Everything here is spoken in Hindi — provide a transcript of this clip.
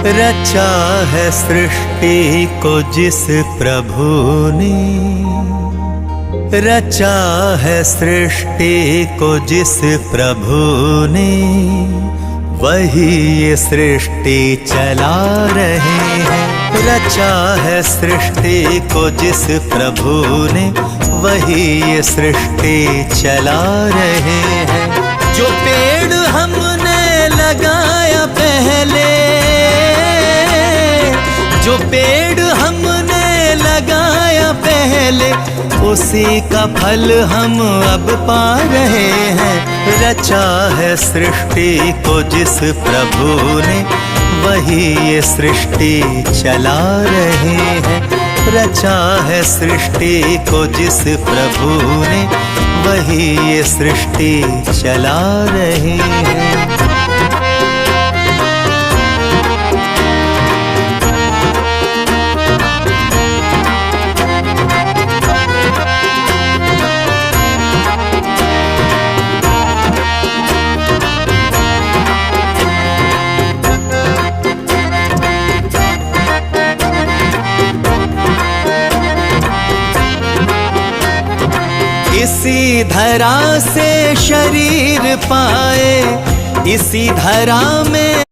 रचा है सृष्टि को जिस प्रभु ने, रचा है सृष्टि को जिस प्रभु ने, वही ये सृष्टि चला रहे हैं। रचा है सृष्टि को जिस प्रभु ने, वही ये सृष्टि चला रहे हैं। जो पेड़ हमने लगाया पहले, जो पेड़ हमने लगाया पहले, उसी का फल हम अब पा रहे हैं। रचा है सृष्टि को जिस प्रभु ने, वही ये सृष्टि चला रहे हैं। रचा है सृष्टि को जिस प्रभु ने, वही ये सृष्टि चला रहे हैं। इसी धरा से शरीर पाए, इसी धरा में